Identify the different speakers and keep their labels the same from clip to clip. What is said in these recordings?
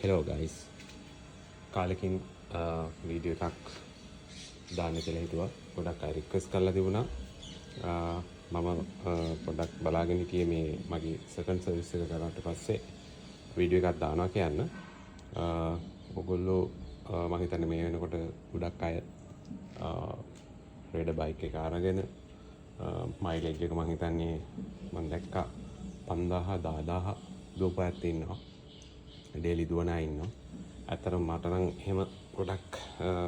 Speaker 1: Hello guys කාලෙකින් video එකක් දාන්න කියලා හිතුවා. ගොඩක් අය රික්වෙස්ට් කරලා තිබුණා. මම පොඩ්ඩක් බලාගෙන හිටියේ මේ මගේ සෙකන්ඩ් සර්විස් එක කරාට පස්සේ වීඩියෝ එකක් දානවා කියන්න. ඔයගොල්ලෝ මම හිතන්නේ මේ වෙනකොට ගොඩක් අය රේඩර් බයික් එක අරගෙන මයිලේජ් එක මම හිතන්නේ මම දැක්කා 5000 10000 දුවපෑත් ඉන්නවා. ඩේලි දුවන අය ඉන්නවා. ඇත්තටම මට නම් එහෙම ගොඩක්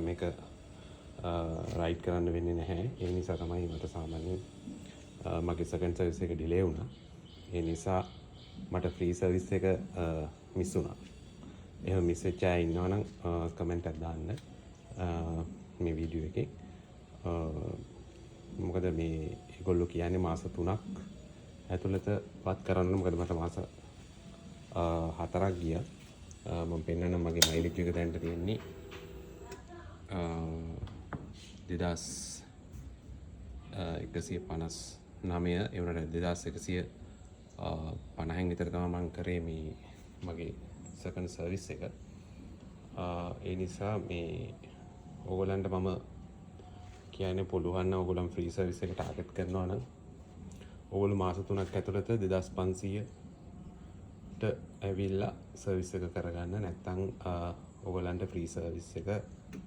Speaker 1: මේක රයිඩ් කරන්න වෙන්නේ නැහැ. ඒ නිසා තමයි මට සාමාන්‍යයෙන් මගේ සෙකන්ඩ් සර්විස් එක ඩිලේ වුණා. ඒ නිසා මට ෆ්‍රී සර්විස් එක මිස් වුණා. එහෙම මිස් වෙච්ච අය ඉන්නවා නම් කමෙන්ට් එකක් දාන්න මේ වීඩියෝ එකේ. මොකද මේ ඒගොල්ලෝ කියන්නේ මාස 3ක් ඇතුළත වත් කරන්න. මොකද මට මාස 4ක් ගියා. මම පෙන්නන මගේ මයිලේජ් එක දැන්ට තියෙන්නේ 2159 ඒ වුණාට 2150න් විතර තමයි මම කරේ මේ මගේ සෙකන්ඩ් සර්විස් එක. ඒ නිසා මේ ඕගොල්ලන්ට මම කියන්නේ පුළුවන් නම් ඕගොල්ලන් ෆ්‍රී සර්විස් එක ටාගට් කරනවා නම් ඕගොල්ලෝ මාස 3ක් ඇතුළත 2500 ඇවිල්ලා සර්විස් එක කරගන්න. නැත්නම් ඔයගොල්ලන්ට ෆ්‍රී සර්විස් එක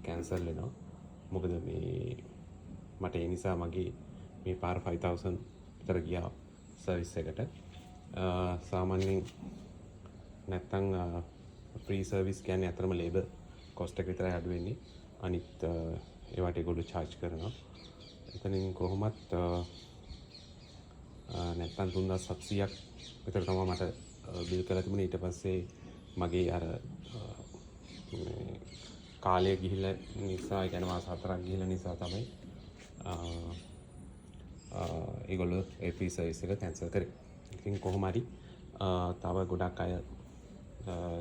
Speaker 1: කැන්සල් වෙනවා. මොකද මේ මට ඒ නිසා මගේ මේ පාර 5000 විතර ගියා සර්විස් එකට. සාමාන්‍යයෙන් නැත්නම් ෆ්‍රී සර්විස් කියන්නේ අතරම ලේබර් කොස්ට් එක විතරයි අඩු වෙන්නේ. අනිත් ඒවට ඒගොල්ලෝ charge කරනවා. එතනින් කොහොමත් නැත්නම් 3700ක් විතර තමයි මට බිල් කරලා තිබුණේ. ඊට පස්සේ මගේ අර කාලය ගිහිල්ලා නිසා ඒ කියන්නේ මාස 4ක් ගිහිල්ලා නිසා තමයි ඒගොල්ලෝ ඒ ෆ්‍රී සර්විස් එක කැන්සල් කරේ. ඉතින් කොහොම හරි තව ගොඩක් අය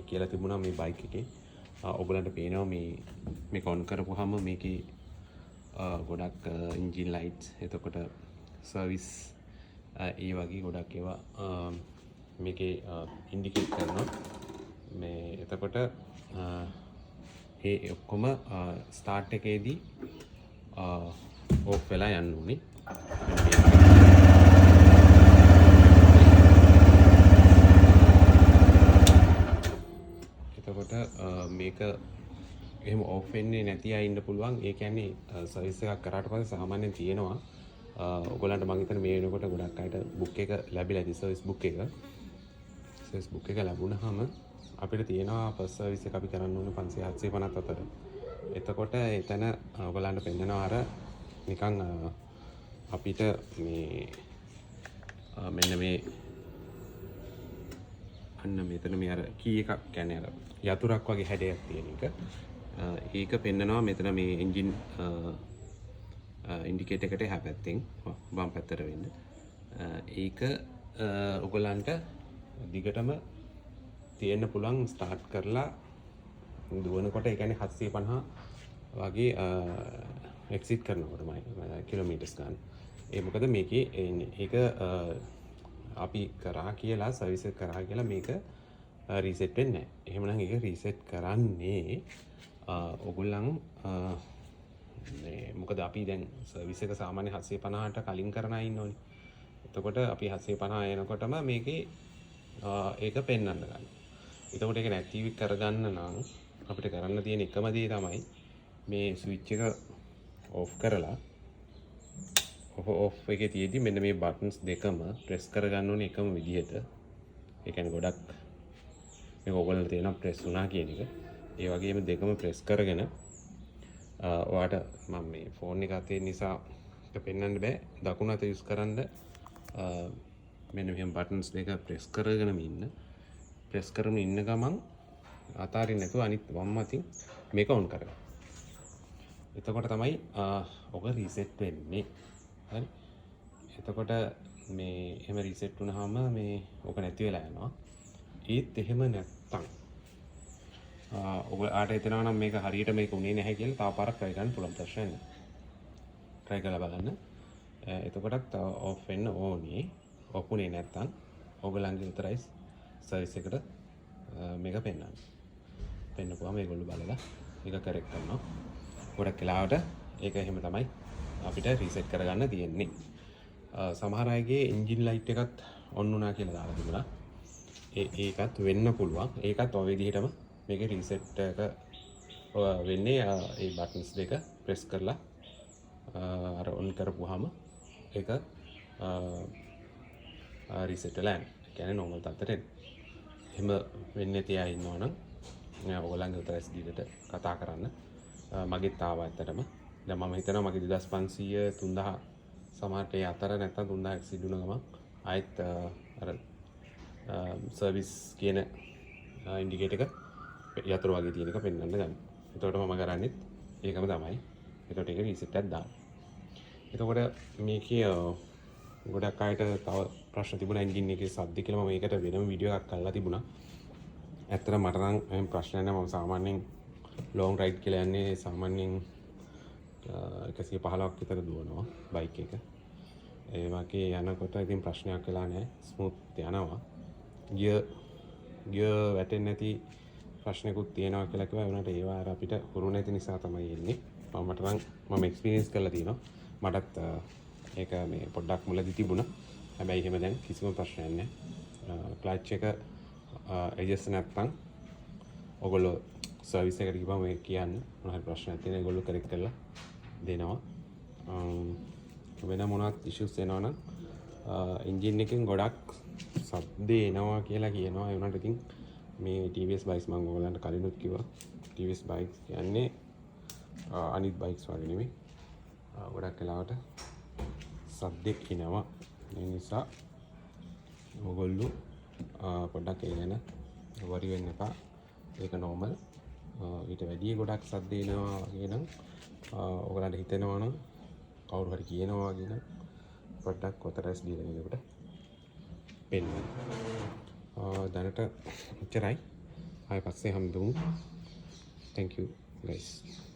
Speaker 1: කියලා තිබුණා මේ බයික් එකේ ඔයගලන්ට පේනවා මේක ඔන් කරපුවාම මේකේ ගොඩක් එන්ජින් ලයිට්ස් එතකොට සර්විස් ඒ වගේ ගොඩක් ඒවා මේකේ ඉන්ඩිකේට් කරනවා. මේ එතකොට ඒ ඔක්කොම ස්ටාර්ට් එකේදී ඕෆ් වෙලා යන්න ඕනේ. එතකොට මේක එහෙම ඕෆ් වෙන්නේ නැති අය ඉන්න පුළුවන්. ඒ කියන්නේ සර්විස් එකක් කරාට පස්සේ සාමාන්‍යයෙන් තියෙනවා ඔයගොල්ලන්ට මම හිතන්නේ මේ වෙනකොට ගොඩක් අයට බුක් එක ලැබිලා ඇති සර්විස් බුක් එක. සර්විස් බුක් එක ලැබුණාම අපිට තියෙනවා ෆස්ට් සර්විස් එක අපි කරන්න ඕනේ 500 750 අතර. එතකොට එතන ඔයගොල්ලන්ට පෙන්නනවා අර නිකන් අපිට මේ මෙන්න මේ අන්න මෙතන මේ අර කී එකක් කියන්නේ අර යතුරක් වගේ හැඩයක් තියෙන එක. ඒක පෙන්නනවා මෙතන මේ එන්ජින් ඉන්ඩිකේටර් එකට එහා පැත්තෙන් වම් පැත්තට වෙන්න. ඒක ඔයගොල්ලන්ට දිගටම තියෙන්න පුළුවන් ස්ටාර්ට් කරලා දුවනකොට. ඒ කියන්නේ 750 වගේ එක්සිට් කරනකොටමයි කිලෝමීටර්ස් ගන්න. ඒ මොකද මේකේ ඒක අපි කරා කියලා සර්විස් එක කරා කියලා මේක රීසෙට් වෙන්නේ නැහැ. එහෙමනම් ඒක රීසෙට් කරන්නේ ඔයගොල්ලන් මොකද අපි දැන් සර්විස් එක සාමාන්‍ය 750ට කලින් කරන අය ඉන්නෝනේ. එතකොට අපි 750 එනකොටම මේකේ ඒක පෙන්වන්න ගන්න. එතකොට ඒක නැති කරගන්න නම් අපිට කරන්න තියෙන එකම දේ තමයි මේ ස්විච් එක ඔෆ් කරලා ඔෆ් එකේ තියෙද්දි මෙන්න මේ බටන්ස් දෙකම ප්‍රෙස් කරගන්න ඕනේ එකම විදිහට. ඒ කියන්නේ ගොඩක් මේක ඔයගොල්ලන්ට තේරෙනවා ප්‍රෙස් වුණා කියන එක. ඒ වගේම දෙකම ප්‍රෙස් කරගෙන ඔයාට මම මේ ෆෝන් එක අතේ නිසා ඒක පෙන්වන්න බෑ. දකුණු අත යූස් කරන්න මෙන්න මෙහෙම බටන්ස් දෙක ප්‍රෙස් කරගෙන ඉන්න. ප්‍රෙස් කරගෙන ඉන්න ගමන් අතාරින්න නැතුව අනිත් වම් අතින් මේක ඔන් කරගන්න. එතකොට තමයි ඔක රීසෙට් වෙන්නේ. හරි. එතකොට මේ එහෙම රීසෙට් වුණාම මේ ඔක නැති වෙලා යනවා. ඒත් එහෙම නැත්තම් ඔයාට හිතනවා නම් මේක හරියට මේක උනේ නැහැ කියලා තව පාරක් try කරන්න පුළුවන්. ප්‍රශ්න නැහැ. try කරලා බලන්න. එතකොටත් ඔෆ් වෙන්න ඕනේ. ඔෆ් උනේ නැත්තම් ඔයගලන්ගේ විතරයි සර්විස් එකට මේක පෙන්නන්නේ. පෙන්නපුවා මේගොල්ලෝ බලලා ඒක කරෙක්ට් කරනවා. ගොඩක් වෙලාවට ඒක එහෙම තමයි අපිට රීසෙට් කරගන්න තියෙන්නේ. සමහර අයගේ එන්ජින් ලයිට් එකත් ඔන් වුණා කියලා දාලා තිබුණා. ඒකත් වෙන්න පුළුවන්. ඒකත් ඔය විදිහටම මේකේ රීසෙට් එක වෙන්නේ ඒ බටන්ස් දෙක ප්‍රෙස් කරලා අර ඔන් කරපුවාම ඒක රීසෙට් වෙලා යනවා. ඒ කියන්නේ නෝමල් තත්ත්වයට එනවා. එහෙම වෙන්නේ නැති අය ඉන්නවා නම් ඔයගොල්ලන්ගේ උතර SD කට කතා කරන්න. මගෙත් ආවා ඇත්තටම. දැන් මම හිතනවා මගේ 2500 3000 සමහරට ඒ අතර නැත්තම් 3000 එක්සීඩ් වුණ ගමන් ආයෙත් අර සර්විස් කියන ඉන්ඩිකේටර් එක යතුරු වගේ තියෙන එක පෙන්වන්න ගන්න. එතකොට මම කරන්නේ ඒකම තමයි. එතකොට ඒක රීසෙට් එකක් දාන්න. එතකොට මේකේ ගොඩක් අයට තව ප්‍රශ්න තිබුණා එන්ජින් එකේ සද්ද කියලා. මම ඒකට වෙනම වීඩියෝ එකක් කරලා තිබුණා. ඇත්තට මට නම් එහෙම ප්‍රශ්නයක් නැහැ. මම සාමාන්‍යයෙන් ලොන්ග් රයිඩ් කියලා යන්නේ සාමාන්‍යයෙන් 115ක් විතර දුවනවා බයික් එක. ඒ වගේ යනකොට ඉතින් ප්‍රශ්නයක් වෙලා නැහැ. ස්මූත් යනවා. ගියර් වැටෙන්නේ නැති ප්‍රශ්නකුත් තියෙනවා කියලා කිව්වා. ඒ වුණාට ඒවා අර අපිට හුරු නැති නිසා තමයි එන්නේ. මට නම් මම එක්ස්පීරියන්ස් කරලා තියෙනවා. මටත් ඒක මේ පොඩ්ඩක් මුලදී තිබුණා. හැබැයි එහෙම දැන් කිසිම ප්‍රශ්නයක් නැහැ. ක්ලච් එක ඇඩ්ජස්ට් නැත්නම් ඔයගොල්ලෝ සර්විස් එකට ගිහම මේ කියන්න මොනවා හරි ප්‍රශ්නයක් තියෙනවා. ඒගොල්ලෝ කරෙක්ට් කරලා දෙනවා. වෙන මොනවත් ඉෂුස් එනවා නම් එන්ජින් එකෙන් ගොඩක් සද්ද එනවා කියලා කියනවා. ඒ වුණාට ඉතින් මේ TVS බයික්ස් මම ඔයගොල්ලන්ට කලිනුත් කිව්වා. TVS බයික්ස් කියන්නේ අනිත් බයික්ස් වගේ නෙමෙයි. ගොඩක් වෙලාවට සද්දෙක් එනවා. ඒ නිසා ඔයගොල්ලෝ පොඩ්ඩක් ඒ ගැන වරි වෙන්න එපා. ඒක නෝමල්. ඊට වැඩිය ගොඩක් සද්ද එනවා වගේ නම් ඔයගලන්ට හිතෙනවා නම් කවුරු හරි කියනවා වගේ නම් පොඩ්ඩක් ඔතරස් දීලා ඉන්නකොට පෙන්වන්න. දැනට එච්චරයි. ආයෙ පස්සේ හම්බෙමු. Thank you guys.